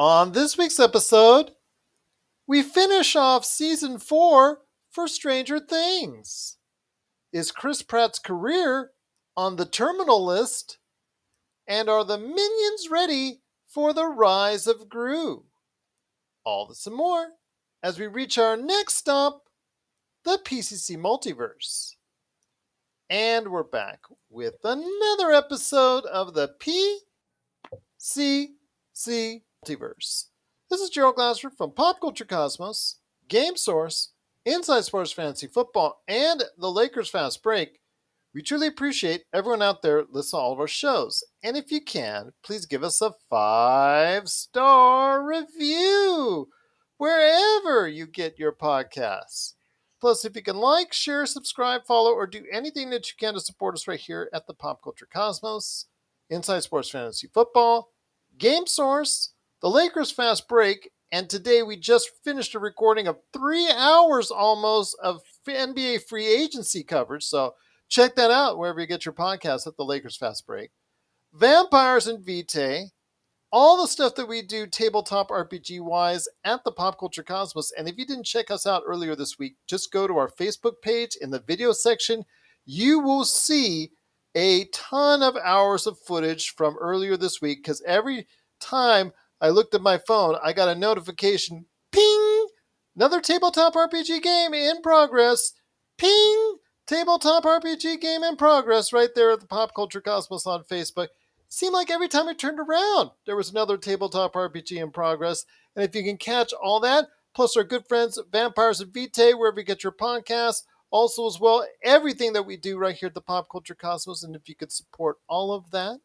On this week's episode, we finish off season 4 for Stranger Things. Is Chris Pratt's career on the terminal list? And are the minions ready for the rise of Gru? All this and more as we reach our next stop, the PCC Multiverse. And we're back with another episode of the PCC Multiverse. This is Gerald Glassford from Pop Culture Cosmos, Game Source, Inside Sports Fantasy Football, and the Lakers Fast Break. We truly appreciate everyone out there listening to all of our shows. And if you can, please give us a 5-star review wherever you get your podcasts. Plus, if you can like, share, subscribe, follow, or do anything that you can to support us right here at the Pop Culture Cosmos, Inside Sports Fantasy Football, Game Source, the Lakers Fast Break, and today we just finished a recording of 3 hours almost of NBA free agency coverage, so check that out wherever you get your podcasts at the Lakers Fast Break. Vampires and Vitae, all the stuff that we do tabletop RPG-wise at the Pop Culture Cosmos. And if you didn't check us out earlier this week, just go to our Facebook page in the video section. You will see a ton of hours of footage from earlier this week because every time I looked at my phone, I got a notification, ping, another tabletop RPG game in progress, ping, tabletop RPG game in progress right there at the Pop Culture Cosmos on Facebook. Seemed like every time I turned around, there was another tabletop RPG in progress. And if you can catch all that, plus our good friends Vampires and Vitae, wherever you get your podcasts, also as well, everything that we do right here at the Pop Culture Cosmos. And if you could support all of that,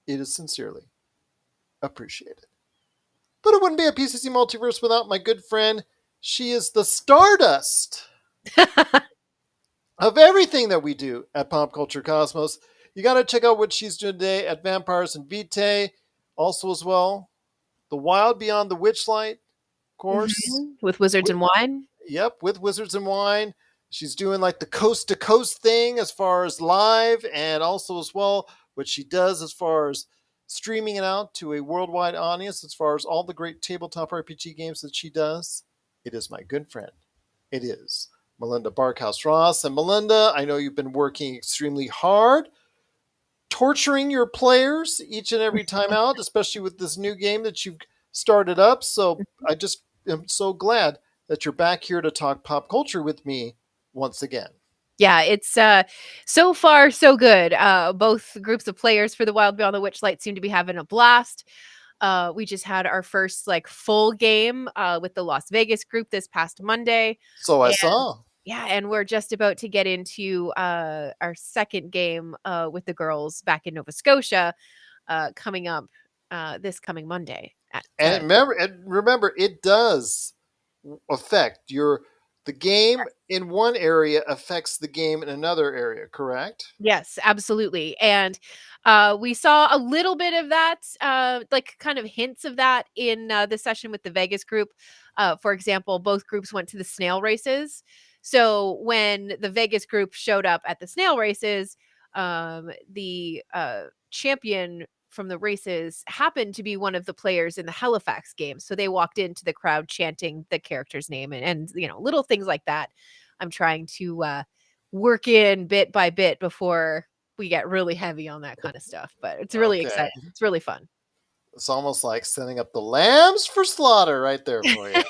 it is sincerely appreciated. But it wouldn't be a PCC Multiverse without my good friend. She is the stardust of everything that we do at Pop Culture Cosmos. You got to check out what she's doing today at Vampires and Vitae. Also as well, The Wild Beyond the Witchlight, of course. Mm-hmm. With Wizards and Wine. Yep, with Wizards and Wine. She's doing like the coast-to-coast thing as far as live, and also as well what she does as far as streaming it out to a worldwide audience as far as all the great tabletop RPG games that she does. It is my good friend. It is Melinda Barkhouse-Ross. And Melinda, I know you've been working extremely hard, torturing your players each and every time out, especially with this new game that you've started up. So I just am so glad that you're back here to talk pop culture with me once again. Yeah, it's so far so good. Both groups of players for the Wild Beyond the Witchlight seem to be having a blast. We just had our first full game with the Las Vegas group this past Monday. So I saw. Yeah, and we're just about to get into our second game with the girls back in Nova Scotia coming up this coming Monday. And remember, it does affect the game in one area affects the game in another area, correct? Yes, absolutely. And we saw a little bit of that, kind of hints of that in the session with the Vegas group. For example, both groups went to the snail races. So when the Vegas group showed up at the snail races, the champion from the races happened to be one of the players in the Halifax game. So they walked into the crowd chanting the character's name and little things like that. I'm trying to work in bit by bit before we get really heavy on that kind of stuff. But it's really exciting. It's really fun. It's almost like setting up the lambs for slaughter right there for you.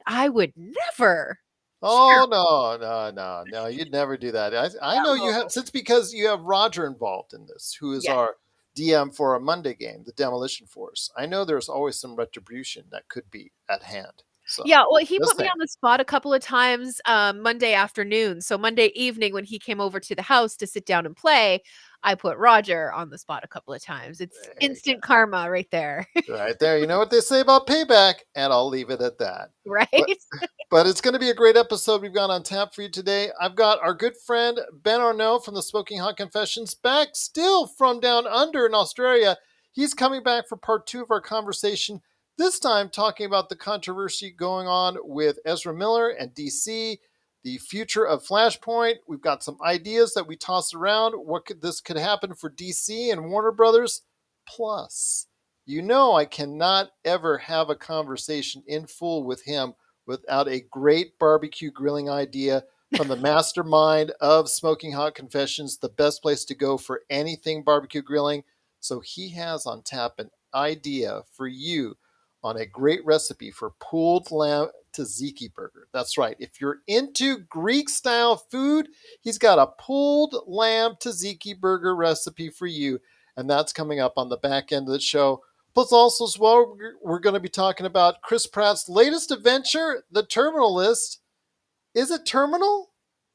I would never. Oh, no. You'd never do that. I know you have, because you have Roger involved in this, who is our DM for a Monday game, the Demolition Force. I know there's always some retribution that could be at hand. So, yeah, well, he put me on the spot a couple of times Monday afternoon. So Monday evening when he came over to the house to sit down and play, I put Roger on the spot a couple of times. It's instant karma right there. Right there. You know what they say about payback, and I'll leave it at that. Right. But it's going to be a great episode we've got on tap for you today. I've got our good friend Ben Arnault from the Smoking Hot Confessions back still from down under in Australia. He's coming back for part 2 of our conversation, this time talking about the controversy going on with Ezra Miller and DC, the future of Flashpoint. We've got some ideas that we toss around. This could happen for DC and Warner Brothers. Plus, You know, I cannot ever have a conversation in full with him without a great barbecue grilling idea from the mastermind of Smoking Hot Confessions, the best place to go for anything barbecue grilling. So he has on tap an idea for you on a great recipe for pulled lamb tzatziki burger. That's right. If you're into Greek style food, he's got a pulled lamb tzatziki burger recipe for you. And that's coming up on the back end of the show. Plus, also as well, we're going to be talking about Chris Pratt's latest adventure, The Terminal List. Is it terminal?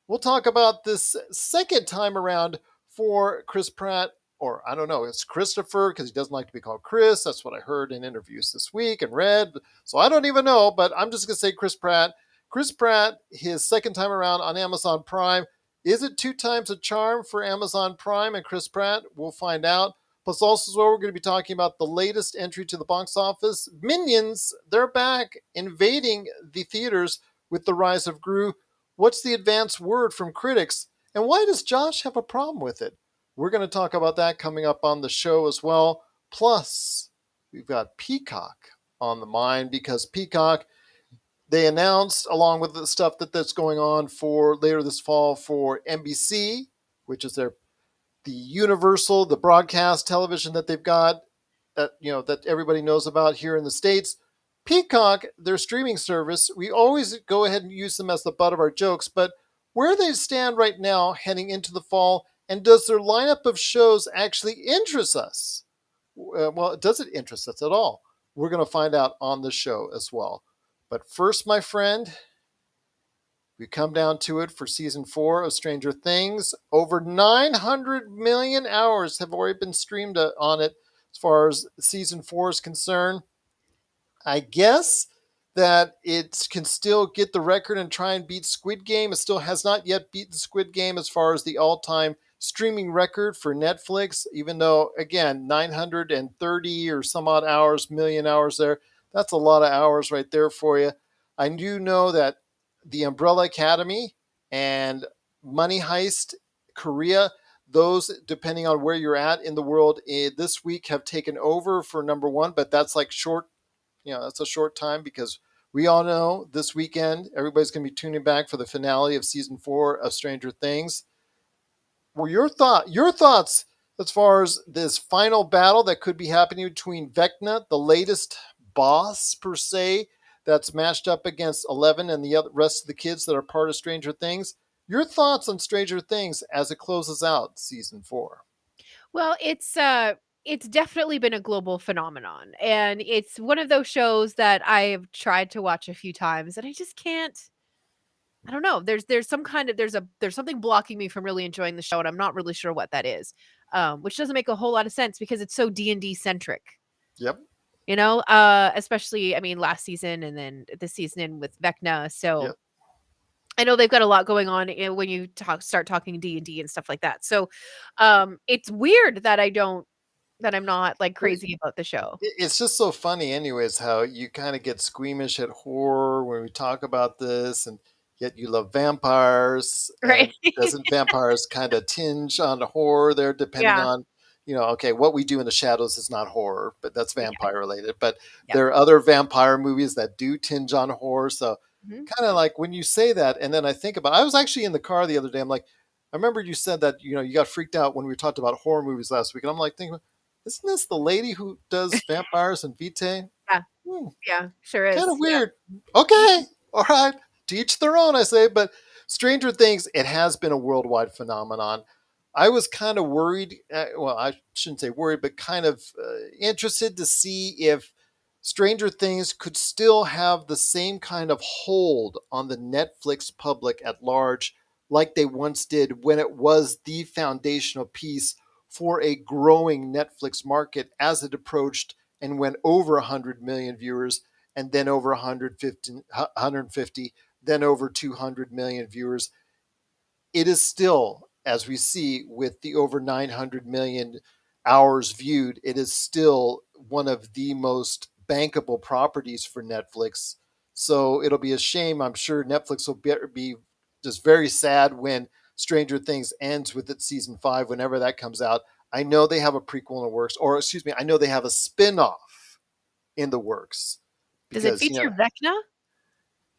We'll talk about this second time around for Chris Pratt, or I don't know, it's Christopher because he doesn't like to be called Chris. That's what I heard in interviews this week and read. So I don't even know, but I'm just going to say Chris Pratt. Chris Pratt, his second time around on Amazon Prime. Is it two times a charm for Amazon Prime and Chris Pratt? We'll find out. Plus, also, as well, we're going to be talking about the latest entry to the box office. Minions, they're back invading the theaters with the rise of Gru. What's the advanced word from critics? And why does Josh have a problem with it? We're going to talk about that coming up on the show as well. Plus, we've got Peacock on the mind because Peacock, they announced, along with the stuff that's going on for later this fall for NBC, which is the Universal, the broadcast television that they've got, that everybody knows about here in the States. Peacock, their streaming service, we always go ahead and use them as the butt of our jokes, but where they stand right now heading into the fall, and does their lineup of shows actually interest us? Well, does it interest us at all? We're going to find out on the show as well. But first, my friend, we come down to it for season 4 of Stranger Things. Over 900 million hours have already been streamed on it as far as season 4 is concerned. I guess that it can still get the record and try and beat Squid Game. It still has not yet beaten Squid Game as far as the all-time streaming record for Netflix, even though, again, 930 or some odd hours, million hours there. That's a lot of hours right there for you. I do know that the Umbrella Academy and Money Heist, Korea, those, depending on where you're at in the world, this week have taken over for number one, but that's like that's a short time because we all know this weekend everybody's going to be tuning back for the finale of season 4 of Stranger Things. Well, your thoughts as far as this final battle that could be happening between Vecna, the latest boss per se, that's matched up against 11 and the rest of the kids that are part of Stranger Things. Your thoughts on Stranger Things as it closes out season 4? Well, it's definitely been a global phenomenon, and it's one of those shows that I've tried to watch a few times, and I just can't. I don't know. There's some kind of there's something blocking me from really enjoying the show, and I'm not really sure what that is. Which doesn't make a whole lot of sense because it's so D&D centric. Yep. Especially I mean last season and then this season in with Vecna. So Yep. I know they've got a lot going on when you start talking D&D and stuff like that. So it's weird that I'm not like Well, crazy about the show. it's just so funny anyways how you kind of get squeamish at horror when we talk about this, and yet you love vampires. Right. And doesn't vampires kind of tinge on horror there, depending Yeah. on, okay, What We Do in the Shadows is not horror, but that's Yeah. vampire related. But Yep. there are other vampire movies that do tinge on horror. So Mhm. kind of like when you say that, and then I think about, I was actually in the car the other day. I'm like, I remember you said that, you got freaked out when we talked about horror movies last week. And I'm like thinking, isn't this the lady who does vampires and Vitae? Yeah. Hmm, Yeah. Sure kind is. of Yeah. weird. Okay, all right. To each their own, I say. But Stranger Things, it has been a worldwide phenomenon. I was kind of worried. Well, I shouldn't say worried, but kind of interested to see if Stranger Things could still have the same kind of hold on the Netflix public at large like they once did when it was the foundational piece for a growing Netflix market as it approached and went over 100 million viewers, and then over 150, then over 200 million viewers. It is still, as we see with the over 900 million hours viewed, it is still one of the most bankable properties for Netflix. So it'll be a shame. I'm sure Netflix will be just very sad when Stranger Things ends with its season 5, whenever that comes out. I know they have a prequel in the works, or excuse me, I know they have a spin-off in the works Does it because, feature Vecna?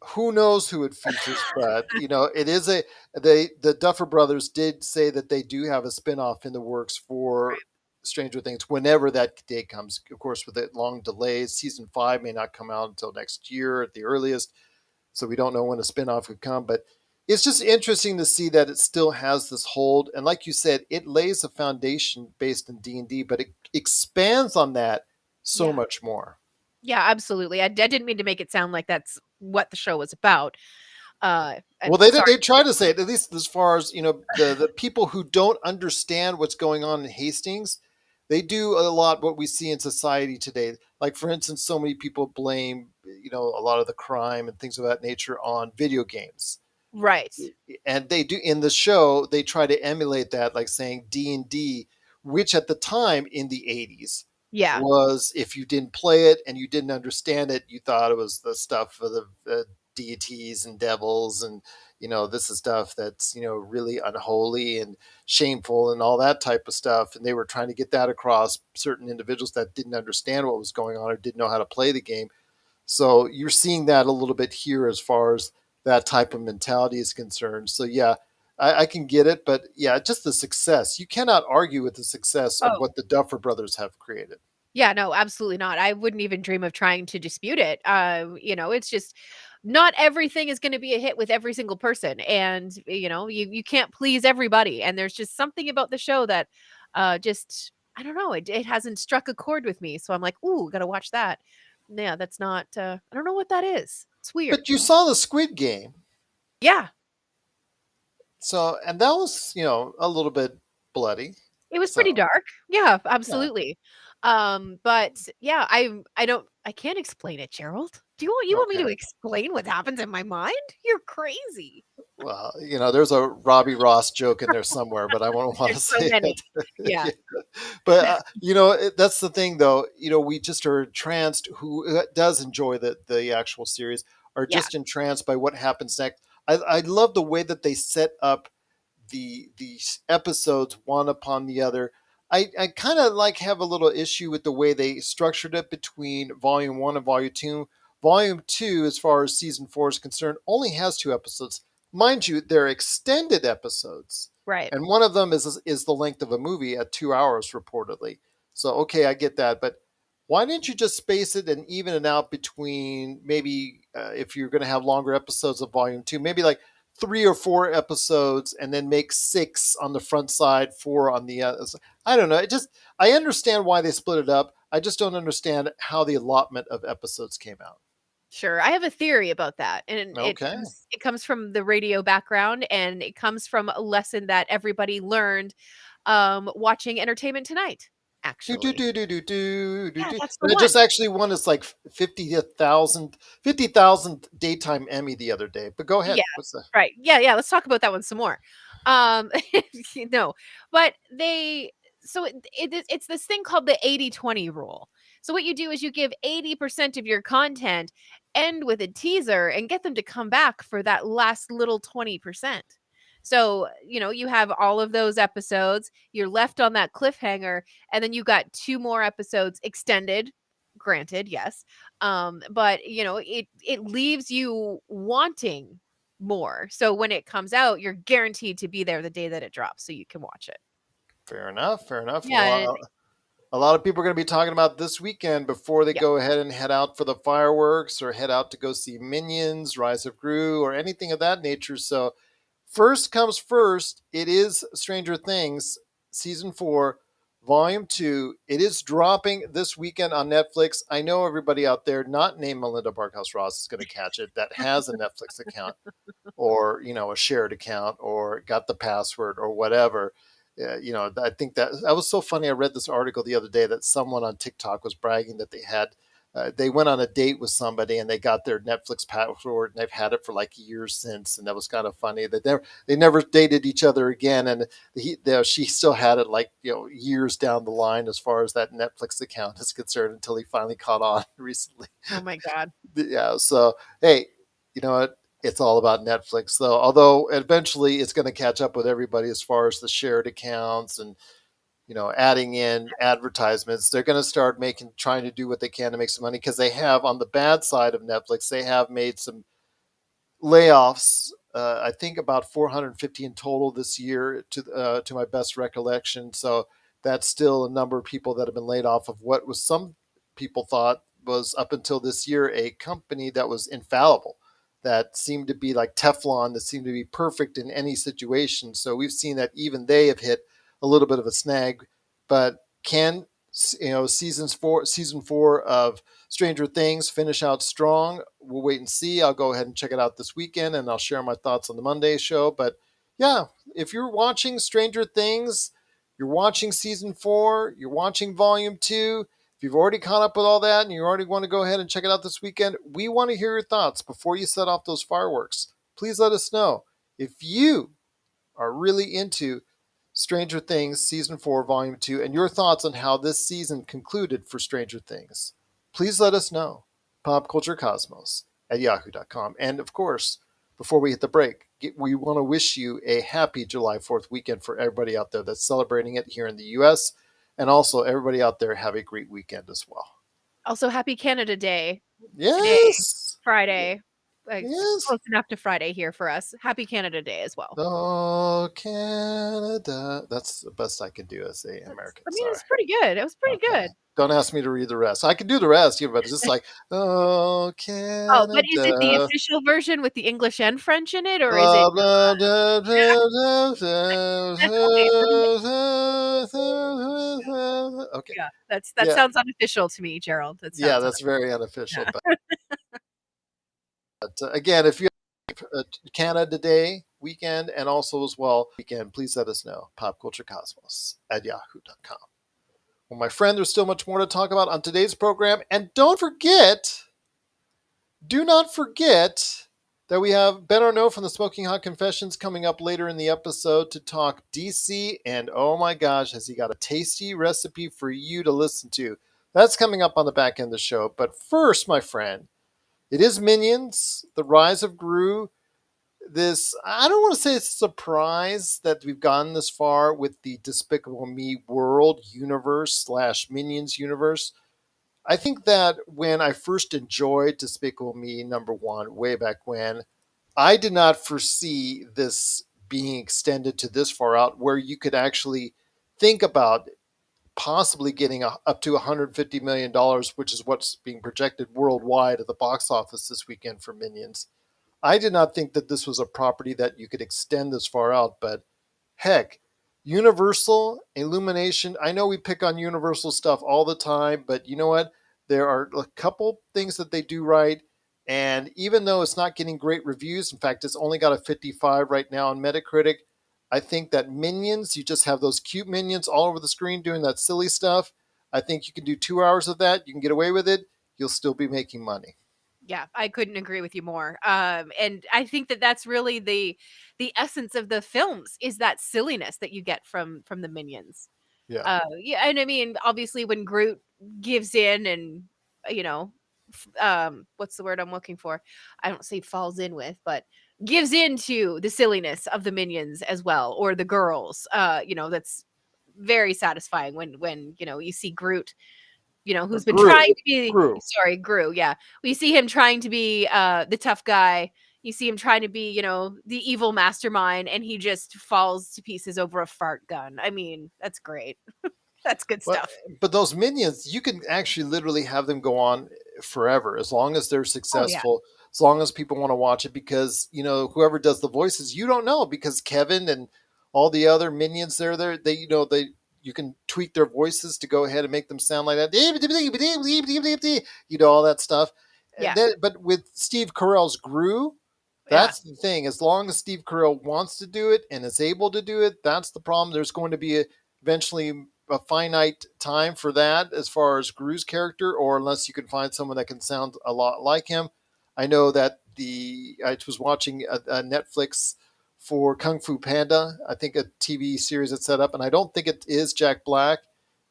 who knows who it features, but it is the Duffer Brothers did say that they do have a spin-off in the works for Stranger Things whenever that day comes. Of course, with the long delays, season 5 may not come out until next year at the earliest, so we don't know when a spin-off would come, but it's just interesting to see that it still has this hold, and like you said, it lays a foundation based in D&D, but it expands on that so Yeah. much more. Yeah, absolutely. I didn't mean to make it sound like that's what the show was about. Well, I'm they did. sorry. They try to say it, at least as far as the people who don't understand what's going on in Hastings. They do a lot what we see in society today. Like, for instance, so many people blame a lot of the crime and things of that nature on video games, Right. and they do in the show. They try to emulate that, like saying D&D, which at the time in the 80s Yeah. was, if you didn't play it and you didn't understand it, you thought it was the stuff of the deities and devils, and this is stuff that's really unholy and shameful and all that type of stuff, and they were trying to get that across certain individuals that didn't understand what was going on or didn't know how to play the game. So you're seeing that a little bit here as far as that type of mentality is concerned. So yeah, I can get it, but yeah, just the success. You cannot argue with the success of Oh, what the Duffer Brothers have created. yeah, no, absolutely not. I wouldn't even dream of trying to dispute it. It's just not everything is going to be a hit with every single person, and you can't please everybody. And there's just something about the show that, just I don't know, it hasn't struck a chord with me. So I'm like, ooh, gotta watch that. Yeah, that's not. I don't know what that is. It's weird. But you saw the Squid Game. Yeah, So, and that was, a little bit bloody. it was pretty So, dark. Yeah, yeah, absolutely. But yeah, I can't explain it, Gerald. Do you want me okay. to explain what happens in my mind? You're crazy. Well, there's a Robbie Ross joke in there somewhere, but I won't want to There's so say many. it. Yeah. Yeah. But, that's the thing, though. We just are entranced, who does enjoy the actual series, are Yeah, just entranced by what happens next. I love the way that they set up the episodes one upon the other. I kind of like have a little issue with the way they structured it between volume one and volume two. Volume two, as far as season four is concerned, only has two episodes. Mind you, they're extended episodes, right. and one of them is the length of a movie at 2 hours reportedly. So okay, I get that, but why didn't you just space it and even it out between, maybe if you're going to have longer episodes of volume two, maybe like 3 or 4 episodes, and then make 6 on the front side, 4 on the other. I don't know. I understand why they split it up. I just don't understand how the allotment of episodes came out. Sure. I have a theory about that. And Okay. it comes from the radio background, and it comes from a lesson that everybody learned watching Entertainment Tonight, Do do actually. do do do do do Yeah, do. that's the And it just one. actually won us like 50,000 daytime Emmy the other day. But go ahead. Yeah, What's the right. Yeah, yeah, let's talk about that one some more. Um, no, but it's this thing called the 80/20 rule. So what you do is you give 80% of your content, end with a teaser, and get them to come back for that last little 20%. So, you have all of those episodes, you're left on that cliffhanger, and then you got 2 more episodes extended, granted, yes. But it leaves you wanting more. So when it comes out, you're guaranteed to be there the day that it drops so you can watch it. Fair enough. Fair enough. Yeah, Well, a lot of people are going to be talking about this weekend before they yeah, go ahead and head out for the fireworks or head out to go see Minions, Rise of Gru, or anything of that nature. So, first comes first, it is Stranger Things season 4, volume 2. It is dropping this weekend on Netflix. I know everybody out there, not named Melinda Barkhouse Ross, is going to catch it that has a Netflix account, or a shared account, or got the password, or whatever. I think that was so funny. I read this article the other day that someone on TikTok was bragging that they went on a date with somebody and they got their Netflix password, and they've had it for like years since, and that was kind of funny. That they never dated each other again, and she still had it like years down the line as far as that Netflix account is concerned, until he finally caught on recently. oh my god. Yeah. So hey, you know what? It's all about Netflix, though. Although eventually it's going to catch up with everybody as far as the shared accounts and adding in advertisements. They're going to start trying to do what they can to make some money, because they have, on the bad side of Netflix, they have made some layoffs. I think about 450 in total this year, to my best recollection. So that's still a number of people that have been laid off of what was, some people thought was, up until this year, a company that was infallible, that seemed to be like Teflon, that seemed to be perfect in any situation. So we've seen that even they have hit a little bit of a snag. But can, season 4 of Stranger Things finish out strong? We'll wait and see. I'll go ahead and check it out this weekend, and I'll share my thoughts on the Monday show. But yeah, if you're watching Stranger Things, you're watching season 4, you're watching volume 2, if you've already caught up with all that and you already want to go ahead and check it out this weekend, we want to hear your thoughts before you set off those fireworks. Please let us know. If you are really into Stranger Things Season 4, Volume 2, and your thoughts on how this season concluded for Stranger Things, please let us know. PopCultureCosmos@yahoo.com. And of course, before we hit the break, we want to wish you a happy July 4th weekend for everybody out there that's celebrating it here in the U.S. And also, everybody out there, have a great weekend as well. Also, happy Canada Day today, Yes. Friday. Like, Yes. close enough to Friday here for us. Happy Canada Day as well. Oh, Canada. That's the best I can do as a American. I mean, Sorry. it's pretty good. It was pretty Okay. good. Don't ask me to read the rest. I can do the rest, but it's just like, oh, Oh, but is it the Canada. official version with the English and French in it, or is it Blah, blah, blah, blah, that's okay. Let me blah. Okay. yeah, that Yeah. sounds unofficial to me, Gerald. That Yeah, sounds that's very unofficial. yeah. But again, if you have Canada Day weekend, and also as well weekend, please let us know. PopCultureCosmos@yahoo.com. Well, my friend, there's still much more to talk about on today's program. And do not forget that we have Ben Arnault from the Smoking Hot Confessions coming up later in the episode to talk DC. And oh my gosh, has he got a tasty recipe for you to listen to? That's coming up on the back end of the show. But first, my friend, it is Minions, The Rise of Gru. This, I don't want to say it's a surprise that we've gotten this far with the Despicable Me world universe / Minions universe. I think that when I first enjoyed Despicable Me #1 way back when, I did not foresee this being extended to this far out, where you could actually think about possibly getting up to $150 million, which is what's being projected worldwide at the box office this weekend for Minions. I did not think that this was a property that you could extend this far out, but heck, Universal, Illumination, I know we pick on Universal stuff all the time, but you know what? There are a couple things that they do right. And even though it's not getting great reviews, in fact, it's only got a 55 right now on Metacritic, I think that Minions, you just have those cute minions all over the screen doing that silly stuff. I think you can do 2 hours of that. You can get away with it. You'll still be making money. Yeah, I couldn't agree with you more. And I think that that's really the essence of the films is that silliness that you get from the Minions. Yeah. Yeah, and I mean, obviously, when Groot gives in and you know, what's the word I'm looking for? I don't say falls in with, but gives into the silliness of the Minions as well, or the girls. That's very satisfying when you see Groot, who's been Gru. trying to be Gru. sorry, Gru, yeah. We see him trying to be the tough guy. You see him trying to be, the evil mastermind, and he just falls to pieces over a fart gun. I mean, that's great. That's good But, stuff. but those minions, you can actually literally have them go on forever as long as they're Oh yeah. successful, as long as people want to watch it, because whoever does the voices, you don't know, because Kevin and all the other minions they you can tweak their voices to go ahead and make them sound like that, all that stuff. And Yeah. then, but with Steve Carell's Gru, Yeah. that's the thing. As long as Steve Carell wants to do it and is able to do it, that's the problem. There's going to be eventually a finite time for that as far as Gru's character, or unless you can find someone that can sound a lot like him. I know that I was watching a Netflix for Kung Fu Panda, I think a TV series that's set up, and I don't think it is Jack Black.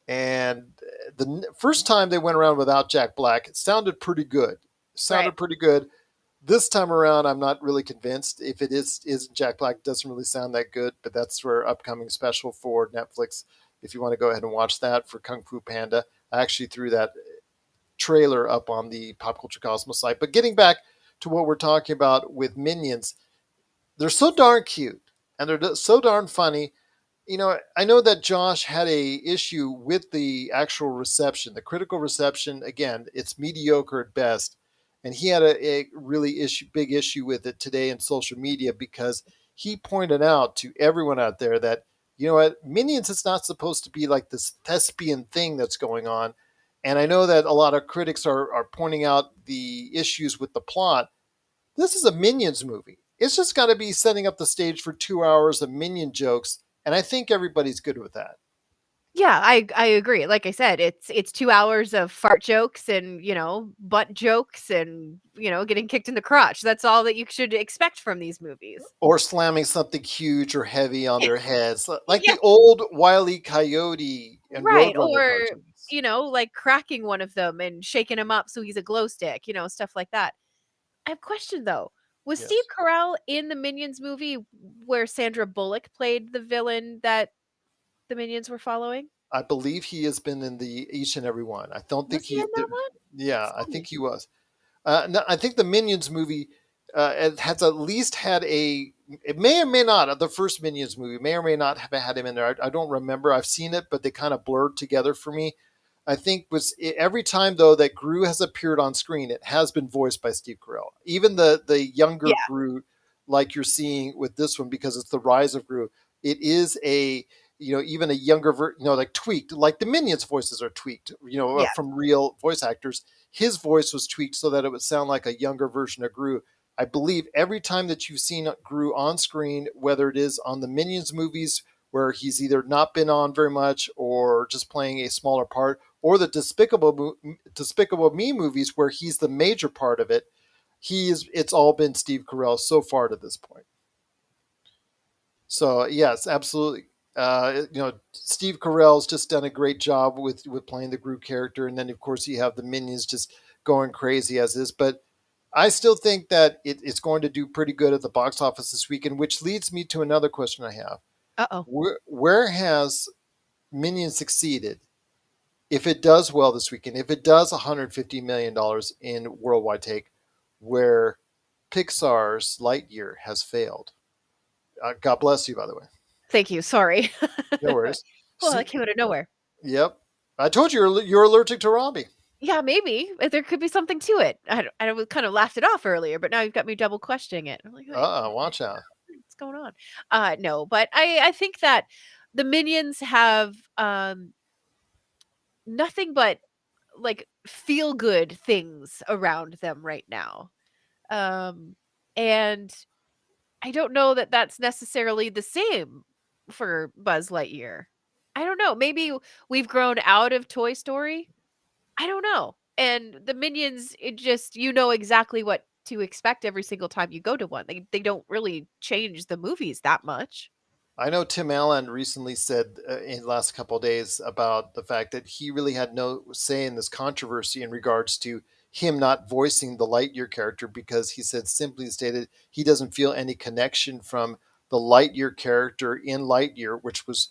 And the first time they went around without Jack Black, it sounded pretty good. Right. Pretty good. This time around, I'm not really convinced. If it isn't Jack Black, it doesn't really sound that good. But that's for upcoming special for Netflix if you want to go ahead and watch that for Kung Fu Panda. I actually threw that trailer up on the Pop Culture Cosmos site. But getting back to what we're talking about with Minions, they're so darn cute and they're so darn funny. I know that Josh had a issue with the actual reception, the critical reception. Again, it's mediocre at best, and he had a really big issue with it today in social media because he pointed out to everyone out there that Minions is not supposed to be like this thespian thing that's going on. And I know that a lot of critics are pointing out the issues with the plot. This is a Minions movie. It's just got to be setting up the stage for 2 hours of Minion jokes, and I think everybody's good with that. Yeah, I agree. Like I said, it's 2 hours of fart jokes and, butt jokes and, getting kicked in the crotch. That's all that you should expect from these movies. Or slamming something huge or heavy on their heads, like Yeah, the old Wile E. Coyote and right. Roadrunner Or, cartoons. like cracking one of them and shaking him up so he's a glow stick, stuff like that. I have a question though. Was Steve Yes, Carell in the Minions movie where Sandra Bullock played the villain that the Minions were following? I believe he has been in the each and every one. I don't think Was he in he. that one? Yeah, I Funny. think he was. No, I think the Minions movie it has at least had a. It may or may not. The first Minions movie may or may not have had him in there. I don't remember. I've seen it, but they kind of blurred together for me. I think every time though that Gru has appeared on screen, it has been voiced by Steve Carell. Even the younger Yeah, Gru, like you're seeing with this one, because it's the rise of Gru. It is a even a younger like tweaked, like the Minions voices are tweaked, yeah. from real voice actors. His voice was tweaked so that it would sound like a younger version of Gru. I believe every time that you've seen Gru on screen, whether it is on the Minions movies where he's either not been on very much or just playing a smaller part, or the Despicable Me movies where he's the major part of it, it's all been Steve Carell so far to this point. So yes, absolutely. Steve Carell's just done a great job with playing the Groot character, and then of course you have the minions just going crazy as is. But I still think that it's going to do pretty good at the box office this weekend, which leads me to another question I have: Uh-oh. where has Minions succeeded? If it does well this weekend, if it does $150 million in worldwide take, where Pixar's Lightyear has failed. God bless you, by the way. Thank you, sorry. No worries. Well, See, that came out of nowhere. yep. I told you you're allergic to Robbie. Yeah, maybe. There could be something to it. I kind of laughed it off earlier, but now you've got me double questioning it. I'm like, "Wait, Watch out. what's going on?" No, but I think that the Minions have, nothing but, like, feel good things around them right now. Um, and I don't know that that's necessarily the same for Buzz Lightyear. I don't know. Maybe we've grown out of Toy Story. I don't know. And the Minions, it just exactly what to expect every single time you go to one. They don't really change the movies that much. I know Tim Allen recently said in the last couple of days about the fact that he really had no say in this controversy in regards to him not voicing the Lightyear character because he said simply stated he doesn't feel any connection from the Lightyear character in Lightyear, which was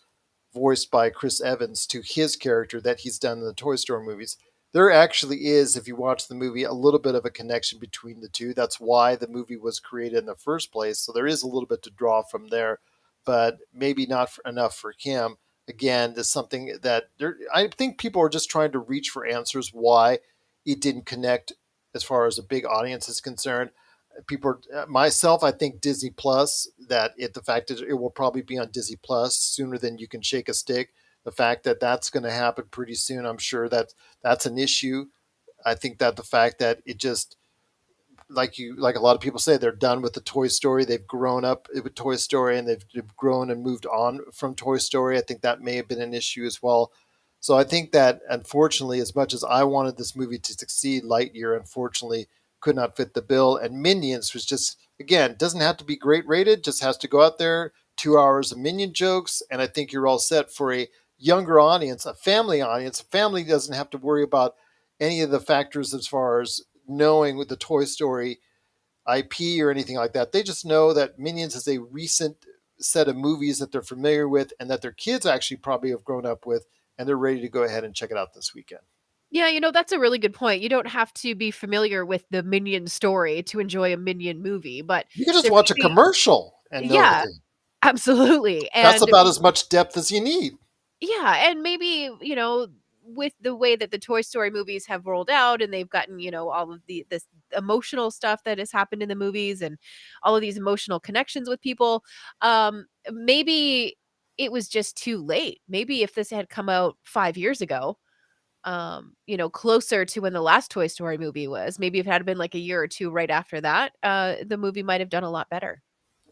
voiced by Chris Evans, to his character that he's done in the Toy Story movies. There actually is, if you watch the movie, a little bit of a connection between the two. That's why the movie was created in the first place. So there is a little bit to draw from there, but maybe not enough for him. Again, there's something that I think people are just trying to reach for answers why it didn't connect as far as a big audience is concerned. People, myself, I think Disney Plus, the fact that it will probably be on Disney Plus sooner than you can shake a stick. The fact that that's going to happen pretty soon, I'm sure that that's an issue. I think that the fact that it just like a lot of people say they're done with the Toy Story. They've grown up with Toy Story and they've grown and moved on from Toy Story. I think that may have been an issue as well. So I think that unfortunately, as much as I wanted this movie to succeed, Lightyear unfortunately could not fit the bill. And Minions was just, again, doesn't have to be great rated, just has to go out there, 2 hours of Minion jokes, and I think you're all set for a younger audience, a family audience. A family doesn't have to worry about any of the factors as far as knowing with the Toy Story IP or anything like that. They just know that Minions is a recent set of movies that they're familiar with and that their kids actually probably have grown up with, and they're ready to go ahead and check it out this weekend. Yeah, that's a really good point. You don't have to be familiar with the Minion story to enjoy a Minion movie, but You can just there watch may a be. commercial and know the Yeah, thing. absolutely, That's and about as much depth as you need. yeah, and maybe, with the way that the Toy Story movies have rolled out and they've gotten, all of this emotional stuff that has happened in the movies and all of these emotional connections with people, maybe it was just too late. Maybe if this had come out 5 years ago, closer to when the last Toy Story movie was, maybe if it had been like a year or 2 right after that, the movie might have done a lot better.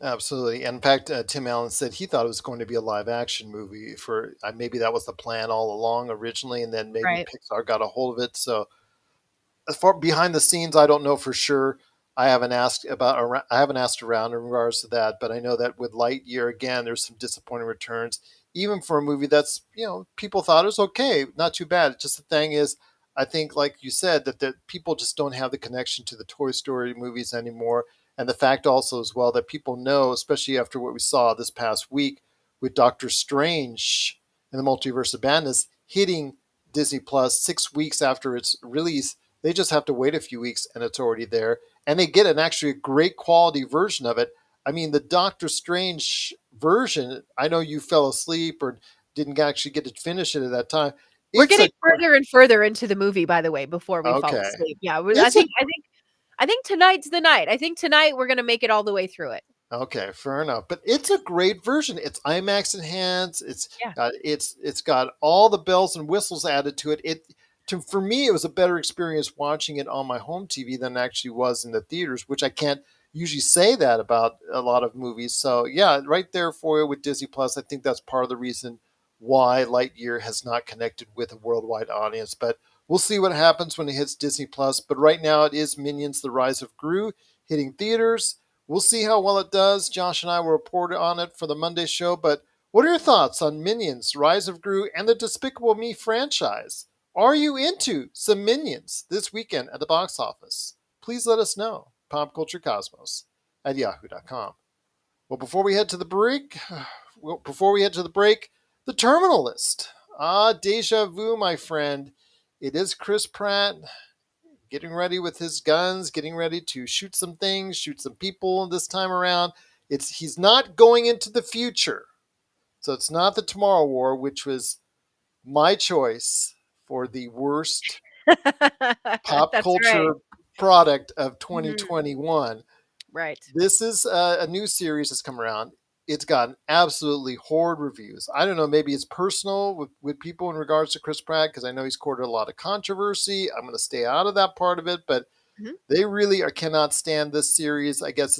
Absolutely. In fact, Tim Allen said he thought it was going to be a live action movie for maybe that was the plan all along originally, and then maybe Right. Pixar got a hold of it. So as far behind the scenes, I don't know for sure. I haven't asked around in regards to that, but I know that with Lightyear again, there's some disappointing returns, even for a movie that's people thought it was okay, not too bad. It's just the thing is, I think like you said that the people just don't have the connection to the Toy Story movies anymore, and the fact also as well that people know, especially after what we saw this past week with Doctor Strange and the Multiverse of Madness hitting Disney Plus 6 weeks after its release. They just have to wait a few weeks and it's already there. And they get an actually great quality version of it. I mean, the Doctor Strange version, I know you fell asleep or didn't actually get to finish it at that time. We're It's getting a further and further into the movie, by the way, before we fall okay. asleep. Yeah, I It's a think I think tonight's the night. I think tonight we're gonna make it all the way through it. Okay, fair enough. But it's a great version. It's IMAX enhanced. Yeah. It's got all the bells and whistles added to it. For me, it was a better experience watching it on my home TV than it actually was in the theaters, which I can't usually say that about a lot of movies. So yeah, right there for you with Disney Plus. I think that's part of the reason why Lightyear has not connected with a worldwide audience. But we'll see what happens when it hits Disney Plus. But right now, it is Minions: The Rise of Gru hitting theaters. We'll see how well it does. Josh and I will report on it for the Monday show. But what are your thoughts on Minions, Rise of Gru, and the Despicable Me franchise? Are you into some Minions this weekend at the box office? Please let us know. PopCultureCosmos at yahoo.com. Well, before we head to the break, the terminal list. Deja vu, my friend. It is Chris Pratt getting ready with his guns, getting ready to shoot some things, shoot some people this time around. He's not going into the future. So it's not the Tomorrow War, which was my choice for the worst pop That's right. culture product of Mhm. 2021. Right. This is a new series that's come around. It's gotten absolutely horrid reviews. I don't know, maybe it's personal with people in regards to Chris Pratt because I know he's courted a lot of controversy. I'm going to stay out of that part of it, but Mhm. they really cannot stand this series. I guess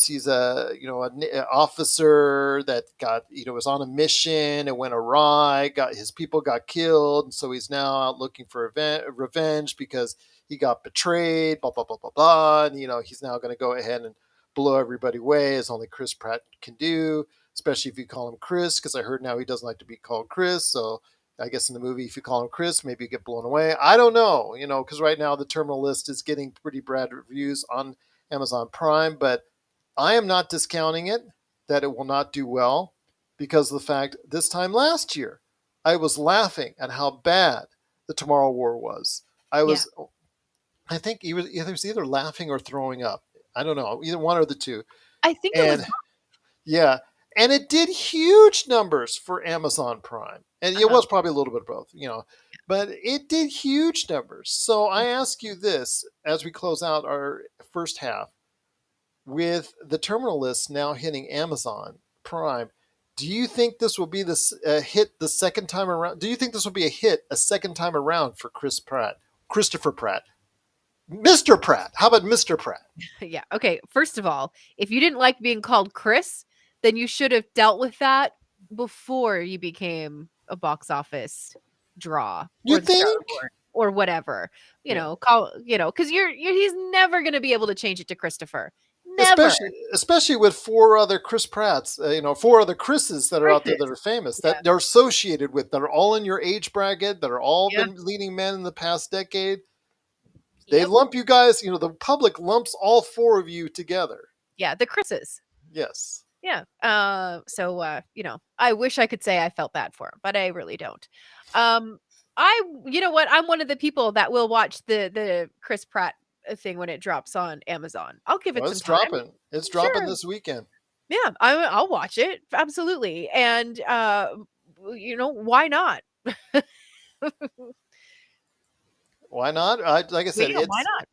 he's an officer that got was on a mission and went awry. Got his people got killed, and so he's now out looking for revenge because he got betrayed. Blah blah blah blah blah. And he's now going to go ahead and blow everybody away as only Chris Pratt can do. Especially if you call him Chris, because I heard now he doesn't like to be called Chris. So I guess in the movie, if you call him Chris, maybe you get blown away. I don't know, because right now the terminal list is getting pretty bad reviews on Amazon Prime, but I am not discounting it that it will not do well because of the fact this time last year, I was laughing at how bad the Tomorrow War was. I Yeah. was, I think it was either laughing or throwing up. I don't know, either one or the two. I think it was And yeah, and it did huge numbers for Amazon Prime, and it uh-huh. was probably a little bit of both. But it did huge numbers. So I ask you this as we close out our first half with the terminal list now hitting Amazon Prime. Do you think this will be this hit the second time around? Do you think this will be a hit a second time around for Christopher Pratt, Mr. Pratt? How about Mr. Pratt? Yeah. Okay. First of all, if you didn't like being called Chris, then you should have dealt with that before you became a box office draw You or the Star think? Award or whatever. Yeah. Because he's never going to be able to change it to Christopher. Never. Especially with four other Chris Pratts, four other Chris's that are out there that Chris's. are famous, Yeah. that they're associated with, that are all in your age bracket, that are all Yeah. been leading men in the past decade. They Yep. lump you guys, the public lumps all four of you together. Yeah. The Chris's. Yes. Yeah. I wish I could say I felt bad for him, but I really don't. Um, you know what? I'm one of the people that will watch the Chris Pratt thing when it drops on Amazon. I'll give Well, it some time. it's dropping Sure. this weekend. Yeah, I'll watch it. Absolutely. And why not? Why not? Like I said, Yeah, why it's not?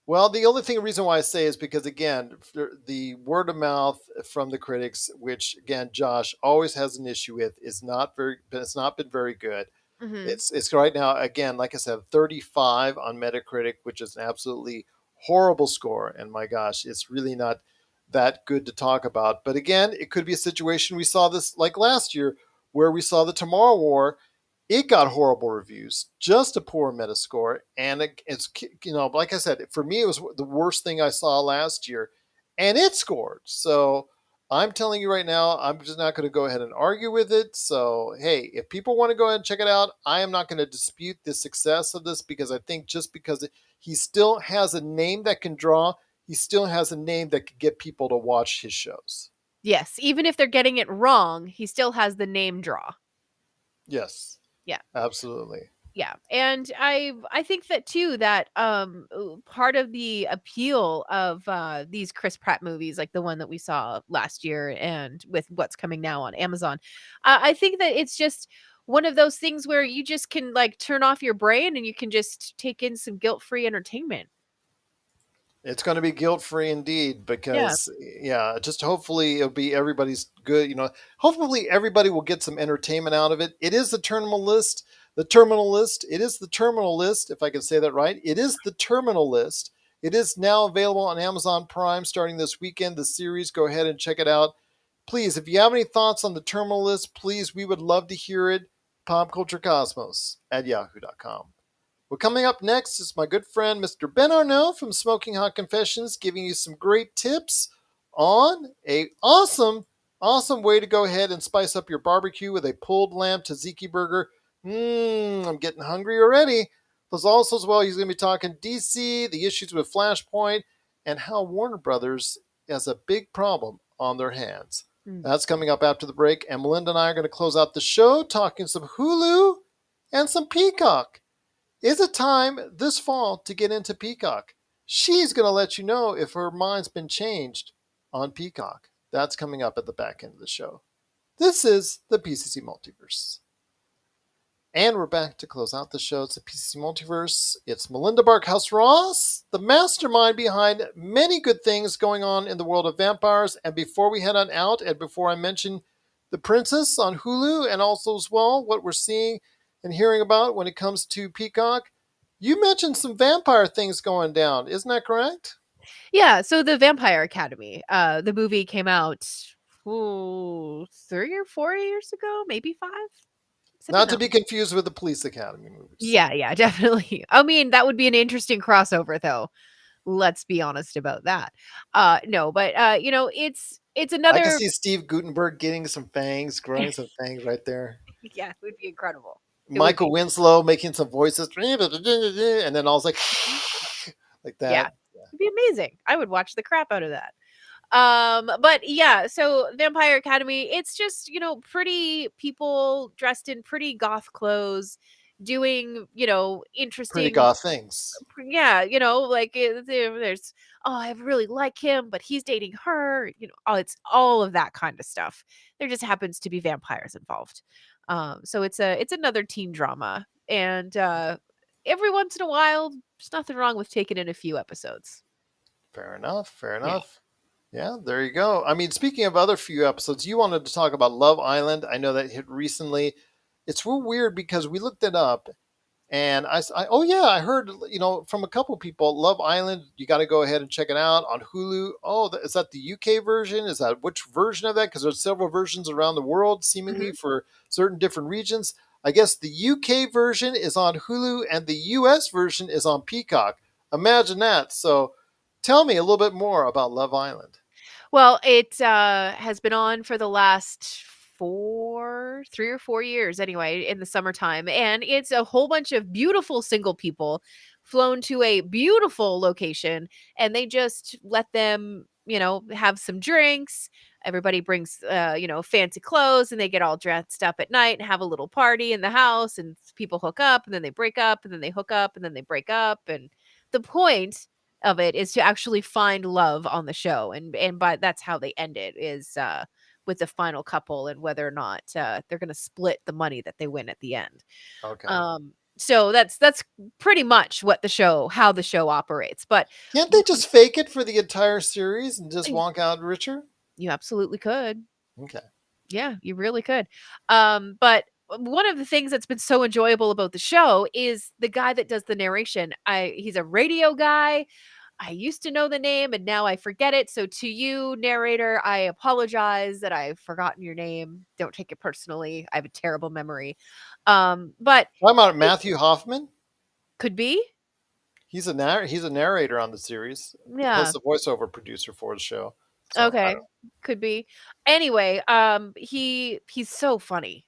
well, the only reason why I say is because again, the word of mouth from the critics, which again Josh always has an issue with, is not very. It's not been very good. Mhm. It's right now again, like I said, 35 on Metacritic, which is an absolutely horrible score. And my gosh, it's really not that good to talk about. But again, it could be a situation we saw this like last year, where we saw the Tomorrow War. It got horrible reviews, just a poor Metascore, and it's like I said, for me it was the worst thing I saw last year, and it scored. So I'm telling you right now, I'm just not going to go ahead and argue with it. So hey, if people want to go ahead and check it out, I am not going to dispute the success of this, because I think just because he still has a name that can draw, he still has a name that could get people to watch his shows. Yes, even if they're getting it wrong, he still has the name draw. Yes, Yeah. absolutely. Yeah, and I think that too, that part of the appeal of these Chris Pratt movies, like the one that we saw last year and with what's coming now on Amazon, I think that it's just one of those things where you just can like turn off your brain and you can just take in some guilt-free entertainment. It's going to be guilt free indeed, Yeah. because yeah, just hopefully it'll be everybody's good. Hopefully everybody will get some entertainment out of it. It is the terminal list. The terminal list. It is the terminal list, if I can say that right. It is the terminal list. It is now available on Amazon Prime starting this weekend. The series, go ahead and check it out. Please, if you have any thoughts on the terminal list, please, we would love to hear it. Popculturecosmos@yahoo.com. Well, coming up next is my good friend Mr. Ben Arnault from Smoking Hot Confessions, giving you some great tips on a awesome way to go ahead and spice up your barbecue with a pulled lamb tzatziki burger. I'm getting hungry already. Plus, also as well, he's going to be talking DC, the issues with Flashpoint, and how Warner Brothers has a big problem on their hands. Mm. That's coming up after the break, and Melinda and I are going to close out the show talking some Hulu and some Peacock. Is it time this fall to get into Peacock? She's going to let you know if her mind's been changed on Peacock. That's coming up at the back end of the show. This is the PCC Multiverse. And we're back to close out the show. It's the PCC Multiverse. It's Melinda Barkhouse Ross, the mastermind behind many good things going on in the world of vampires. And before we head on out, and before I mention The Princess on Hulu, and also as well what we're seeing and hearing about when it comes to Peacock, you mentioned some vampire things going down. Isn't that correct? Yeah, so the Vampire Academy, the movie came out 3 or 4 years ago, maybe 5? I don't Not to know. be confused with the Police Academy movies. Yeah, yeah, definitely. I mean, that would be an interesting crossover though. Let's be honest about that. No, but it's I can another. see Steve Gutenberg getting some fangs, growing some fangs right there. Yeah, it would be incredible. It would Michael be. Winslow making some voices, and then I was like, Mhm. like Yeah. that. It'd be amazing. I would watch the crap out of that. But yeah, so Vampire Academy, it's just, pretty people dressed in pretty goth clothes doing, Pretty interesting. goth things. Yeah, like there's, oh, I really like him, but he's dating her. Oh, it's all of that kind of stuff. There just happens to be vampires involved. So it's another teen drama, and every once in a while, there's nothing wrong with taking in a few episodes. Fair enough. Fair Yeah. enough. Yeah, there you go. I mean, speaking of other few episodes, you wanted to talk about Love Island. I know that hit recently. It's real weird because we looked it up. And oh yeah, I heard from a couple people, Love Island. You got to go ahead and check it out on Hulu. Oh, is that the UK version? Is that which version of that? Because there's several versions around the world, seemingly Mhm. for certain different regions. I guess the UK version is on Hulu and the US version is on Peacock. Imagine that. So, tell me a little bit more about Love Island. Well, it, has been on for the last 3 or 4 years anyway in the summertime, and it's a whole bunch of beautiful single people flown to a beautiful location, and they just let them have some drinks. Everybody brings, fancy clothes, and they get all dressed up at night and have a little party in the house, and people hook up, and then they break up, and then they hook up, and then they break up. And the point of it is to actually find love on the show. And by that's how they end it is with the final couple and whether or not they're going to split the money that they win at the end. Okay. So that's pretty much what how the show operates. But Can't they just fake it for the entire series and just walk out richer? you absolutely could. Okay. Yeah, you really could. But one of the things that's been so enjoyable about the show is the guy that does the narration. He's a radio guy. I used to know the name and now I forget it. So to you, narrator, I apologize that I've forgotten your name. Don't take it personally. I have a terrible memory. But What about Matthew Hoffman? could be. He's a narrator on the series, plus Yeah. the voiceover producer for the show. So I Okay. don't. Could be. Anyway, he's so funny.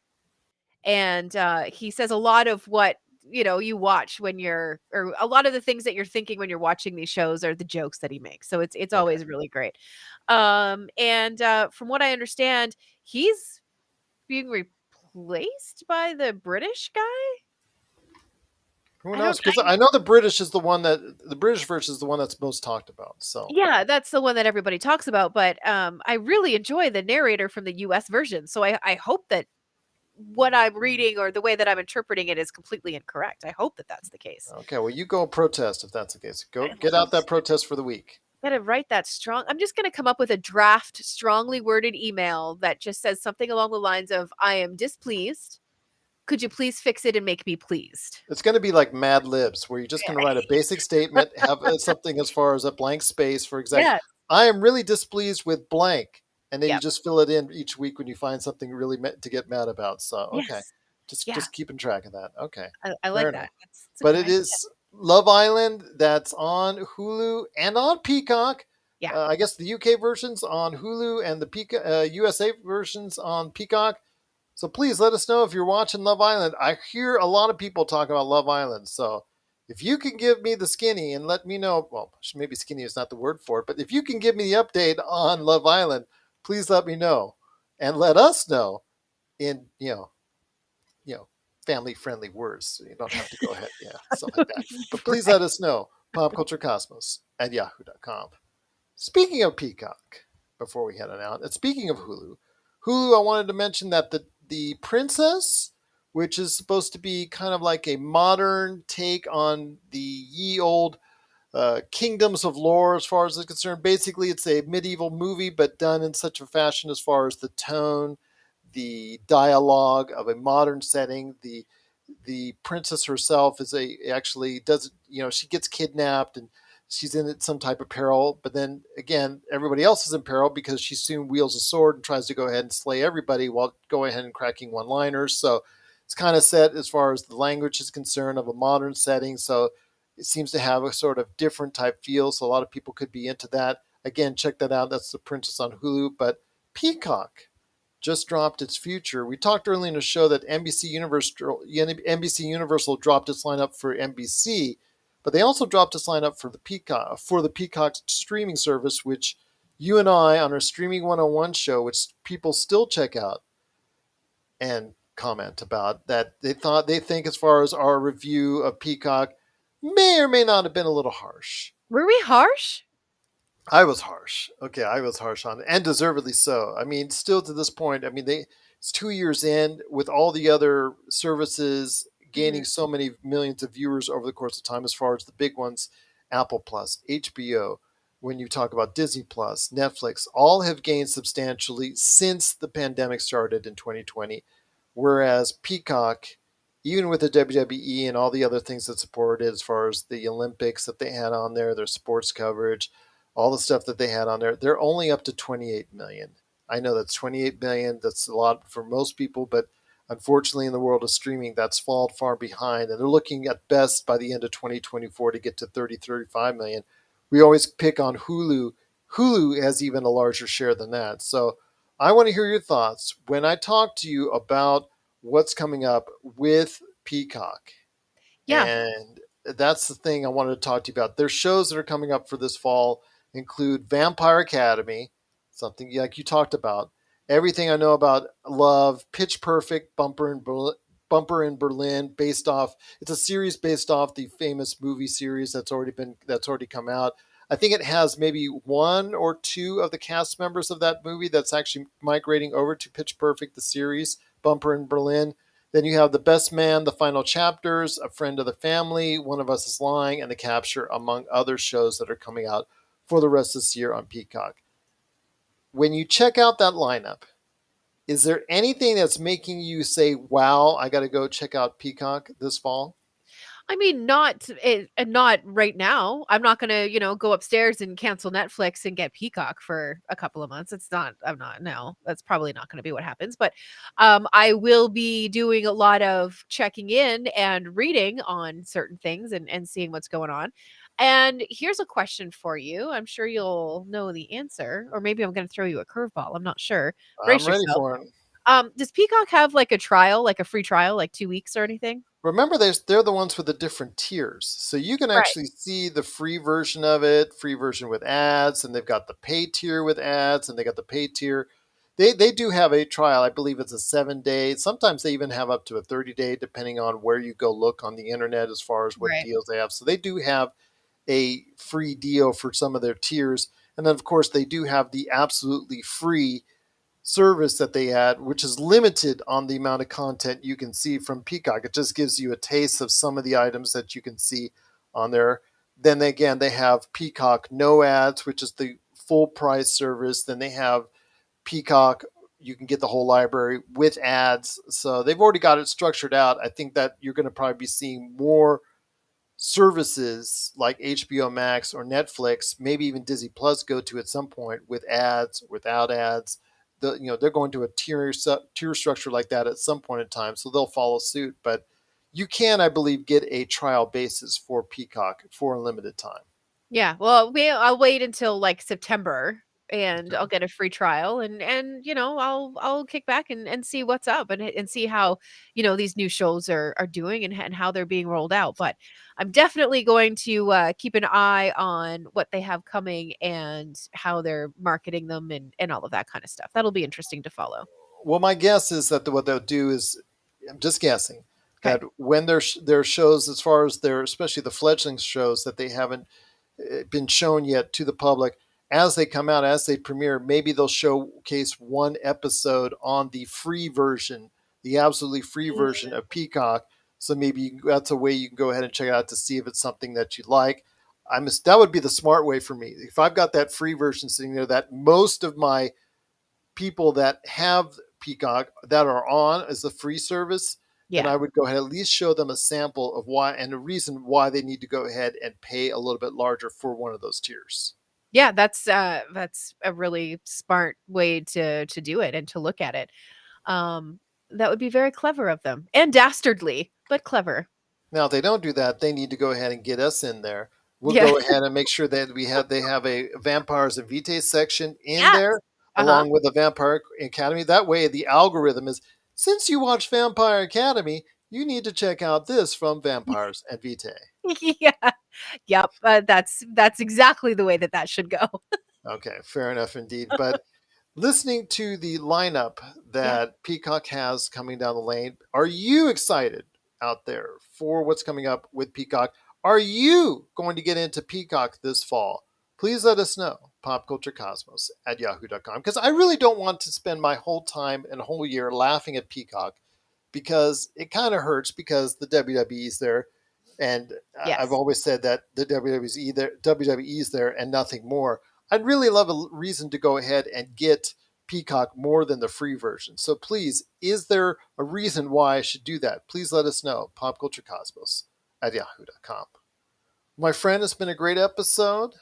And he says a lot of what you watch when you're or a lot of the things that you're thinking when you're watching these shows are the jokes that he makes, so it's Okay. always really great. And from what I understand, he's being replaced by the British guy. Who I don't knows? Because I know the British is the British version is the one that's most talked about. So Yeah, that's the one that everybody talks about, but I really enjoy the narrator from the US version, so I hope that what I'm reading or the way that I'm interpreting it is completely incorrect. I hope that that's the case. okay, well you go protest if that's the case. Go I get love out that protest for the week. Gotta write that strong. I'm just gonna come up with a draft, strongly worded email that just says something along the lines of, "I am displeased. Could you please fix it and make me pleased?" It's going to be like Mad Libs, where you're just going to write a basic statement, have something as far as a blank space for exact. Yes. I am really displeased with blank, and then you Yep. just fill it in each week when you find something really to get mad about. So okay, Yes. Yeah. just keeping track of that. Okay, I fair like enough. that. That's a But good it idea. is Love Island that's on Hulu and on Peacock. Yeah. I guess the UK versions on Hulu and the USA versions on Peacock. So please let us know if you're watching Love Island. I hear a lot of people talk about Love Island. So if you can give me the skinny and let me know, well, maybe skinny is not the word for it, but if you can give me the update on Love Island, please let me know and let us know in, you know, family friendly words. So you don't have to go ahead. Yeah, stuff like that. But please Right. let us know. Popculturecosmos at yahoo.com. Speaking of Peacock, before we head on out, and speaking of Hulu, I wanted to mention that the Princess, which is supposed to be kind of like a modern take on the ye old kingdoms of lore, as far as it's concerned. Basically, it's a medieval movie, but done in such a fashion as far as the tone, the dialogue of a modern setting. The princess herself is actually does she gets kidnapped and she's in some type of peril, but then again everybody else is in peril because she soon wields a sword and tries to go ahead and slay everybody while going ahead and cracking one liners. So it's kind of set as far as the language is concerned of a modern setting, so it seems to have a sort of different type feel, so a lot of people could be into that. Again, check that out. That's the Princess on Hulu. But Peacock just dropped its future. We talked earlier in the show that NBC Universal dropped its lineup for NBC, but they also dropped its lineup for the Peacock streaming service, which you and I on our Streaming 101 show, which people still check out and comment about, that they think as far as our review of Peacock may or may not have been a little harsh. Were we harsh? I was harsh. Okay, I was harsh on it, and deservedly so. I mean, still to this point, I mean, it's 2 years in with all the other services Mhm. gaining so many millions of viewers over the course of time. As far as the big ones, Apple Plus, HBO. When you talk about Disney Plus, Netflix, all have gained substantially since the pandemic started in 2020. Whereas Peacock, even with the WWE and all the other things that support it, as far as the Olympics that they had on there, their sports coverage, all the stuff that they had on there, they're only up to 28 million. I know that's 28 million. That's a lot for most people, but unfortunately, in the world of streaming, that's fallen far behind. And they're looking at best by the end of 2024 to get to 30, 35 million. We always pick on Hulu. Hulu has even a larger share than that. So I want to hear your thoughts when I talk to you about what's coming up with Peacock. Yeah. And that's the thing I wanted to talk to you about. There's shows that are coming up for this fall. include Vampire Academy, something like you talked about, Everything I Know About Love, Pitch Perfect, Bumper in Berlin, based off. It's a series based off the famous movie series that's already come out. I think it has maybe one or two of the cast members of that movie that's actually migrating over to Pitch Perfect, the series, Bumper in Berlin. Then you have The Best Man, The Final Chapters, A Friend of the Family, One of Us is Lying, and The Capture, among other shows that are coming out for the rest of this year on Peacock. When you check out that lineup, is there anything that's making you say, wow, I got to go check out Peacock this fall? I mean, not right now. I'm not gonna, go upstairs and cancel Netflix and get Peacock for a couple of months. It's not. I'm not. No, that's probably not gonna be what happens. But, I will be doing a lot of checking in and reading on certain things and seeing what's going on. And here's a question for you. I'm sure you'll know the answer, or maybe I'm gonna throw you a curveball. I'm not sure. I'm Brace ready yourself. for it. Does Peacock have like a trial, like a free trial, like 2 weeks or anything? Remember, they're the ones with the different tiers. So you can Right. actually see the free version of it, free version with ads, and they've got the pay tier with ads, and they got the pay tier. They do have a trial. I believe it's a 7 day. Sometimes they even have up to a 30-day, depending on where you go look on the internet as far as what Right. deals they have. So they do have a free deal for some of their tiers. And then, of course, they do have the absolutely free service that they add, which is limited on the amount of content you can see from Peacock. It just gives you a taste of some of the items that you can see on there. Then again, they have Peacock No Ads, which is the full price service. Then they have Peacock. You can get the whole library with ads. So they've already got it structured out. I think that you're going to probably be seeing more services like HBO Max or Netflix, maybe even Disney Plus go to at some point with ads, without ads. They're going to a tier structure like that at some point in time, so they'll follow suit. But you can, I believe, get a trial basis for Peacock for a limited time. Yeah, well, I'll wait until, like, September, and Okay. I'll get a free trial, and, I'll kick back and see what's up and see how, these new shows are doing and how they're being rolled out, but I'm definitely going to, keep an eye on what they have coming and how they're marketing them and all of that kinda stuff. That'll be interesting to follow. Well, my guess is that what they'll do is, I'm just guessing, Okay. that when their shows, as far as their, especially the fledgling shows that they haven't been shown yet to the public, as they come out, as they premiere, maybe they'll showcase one episode on the free version, the absolutely free version of Peacock. So maybe that's a way you can go ahead and check it out to see if it's something that you like. That would be the smart way for me. If I've got that free version sitting there, that most of my people that have Peacock that are on as a free service, then Yeah. I would go ahead and at least show them a sample of why and a reason why they need to go ahead and pay a little bit larger for one of those tiers. Yeah, that's a really smart way to do it and to look at it. Um, that would be very clever of them, and dastardly, but clever. Now, if they don't do that, they need to go ahead and get us in there. We'll Yeah. go ahead and make sure that they have a Vampires and Vitae section in Yes. there, Uh-huh. along with the Vampire Academy. That way, the algorithm is, since you watch Vampire Academy, you need to check out this from Vampires and Vitae. Yeah. Yep, that's exactly the way that should go. Okay, fair enough indeed. But listening to the lineup Yeah. that Peacock has coming down the lane, are you excited out there for what's coming up with Peacock? Are you going to get into Peacock this fall? Please let us know. Popculturecosmos at yahoo.com. Because I really don't want to spend my whole time and whole year laughing at Peacock, because it kind of hurts because the WWE's there. And I've Yes. always said that the WWE's there and nothing more. I'd really love a reason to go ahead and get Peacock more than the free version. So please, is there a reason why I should do that? Please let us know. Popculturecosmos at yahoo.com. My friend, it's been a great episode.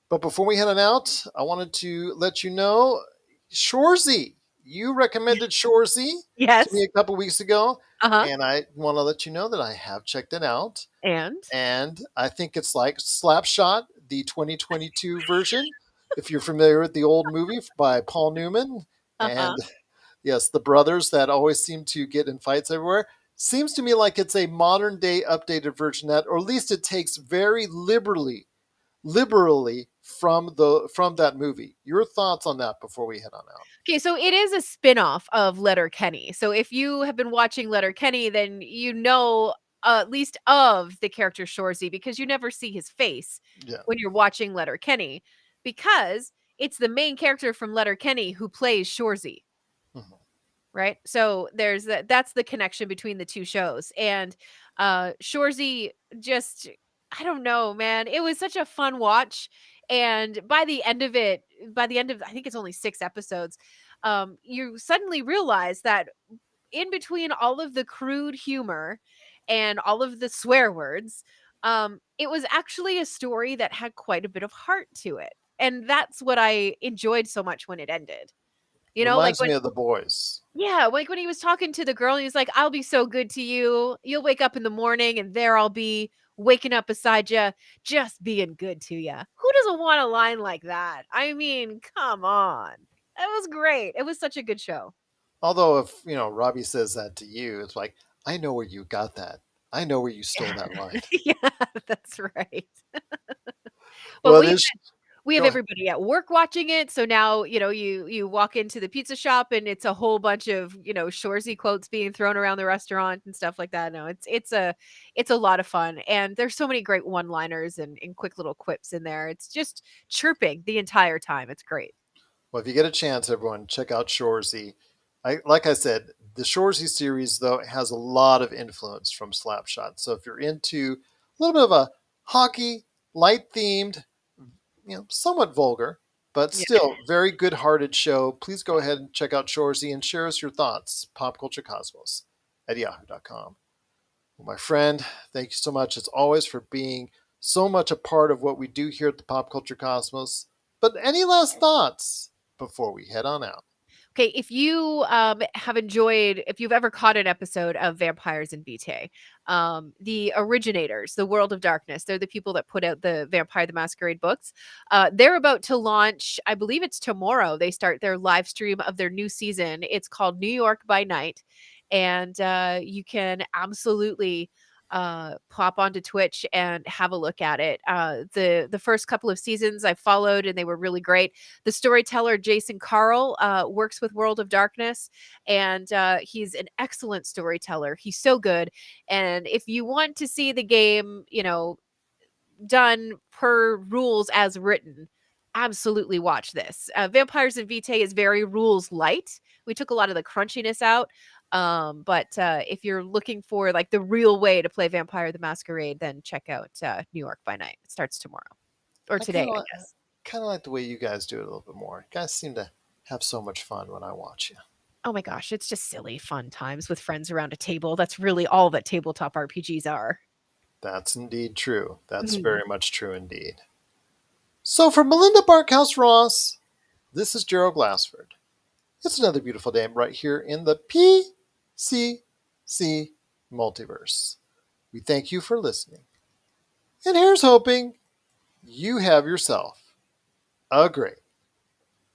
But before we head on out, I wanted to let you know, Shorzy, you recommended Shorzy to me Yes. a couple weeks ago. Uh-huh. And I want to let you know that I have checked it out. And And I think it's like Slapshot, the 2022 version. If you're familiar with the old movie by Paul Newman, uh-huh. and yes, the brothers that always seem to get in fights everywhere, seems to me like it's a modern day updated version that, or at least it takes very liberally from that movie. Your thoughts on that before we head on out? Okay, so it is a spin-off of Letterkenny. So if you have been watching Letterkenny, then you know at least of the character Shorzy because you never see his face Yeah. when you're watching Letterkenny because it's the main character from Letterkenny who plays Shorzy. Mhm. Right? So there's that's the connection between the two shows. And Shorzy just I don't know, man. It was such a fun watch. And by the end of it, by the end of I think it's only 6 episodes, you suddenly realize that in between all of the crude humor and all of the swear words, it was actually a story that had quite a bit of heart to it. And that's what I enjoyed so much when it ended. You know, like Reminds when me of The Boys. yeah, like when he was talking to the girl, he was like, "I'll be so good to you. You'll wake up in the morning and there I'll be waking up beside you, just being good to you." Who doesn't want a line like that? I mean, come on. It was great. It was such a good show. Although if Robbie says that to you, it's like, I know where you got that. I know where you stole Yeah. that line. Yeah, that's right. But Well, this we have go ahead. everybody at work watching it, so now, you walk into the pizza shop and it's a whole bunch of, Shoresy quotes being thrown around the restaurant and stuff like that. No, it's a lot of fun, and there's so many great one-liners and quick little quips in there. It's just chirping the entire time. It's great. Well, if you get a chance, everyone, check out Shorzy. Like I said, the Shorzy series though has a lot of influence from Slapshot. So if you're into a little bit of a hockey, light themed, somewhat vulgar, but Yeah. still very good hearted show, please go ahead and check out Shorzy and share us your thoughts. Popculturecosmos at yahoo.com. Well, my friend, thank you so much as always for being so much a part of what we do here at the Pop Culture Cosmos. But any last thoughts before we head on out? Okay, if you have enjoyed, if you've ever caught an episode of Vampires in Vitae, the originators, the World of Darkness, they're the people that put out the Vampire the Masquerade books. They're about to launch, I believe it's tomorrow. They start their live stream of their new season. It's called New York by Night, and you can absolutely pop onto Twitch and have a look at it. The first couple of seasons I followed and they were really great. The storyteller Jason Carl works with World of Darkness, and he's an excellent storyteller. He's so good. And if you want to see the game, done per rules as written, absolutely watch this. Vampires in Vitae is very rules light. We took a lot of the crunchiness out. But if you're looking for like the real way to play Vampire the Masquerade, then check out New York by Night. It starts tomorrow or I today, I guess. kind of like the way you guys do it a little bit more. You guys seem to have so much fun when I watch you. Oh my gosh, it's just silly fun times with friends around a table. That's really all that tabletop RPGs are. That's indeed true. That's Mhm. very much true indeed. So for Melinda Barkhouse Ross, this is Gerald Glassford. It's another beautiful day right here in the PCC Multiverse. We thank you for listening. And here's hoping you have yourself a great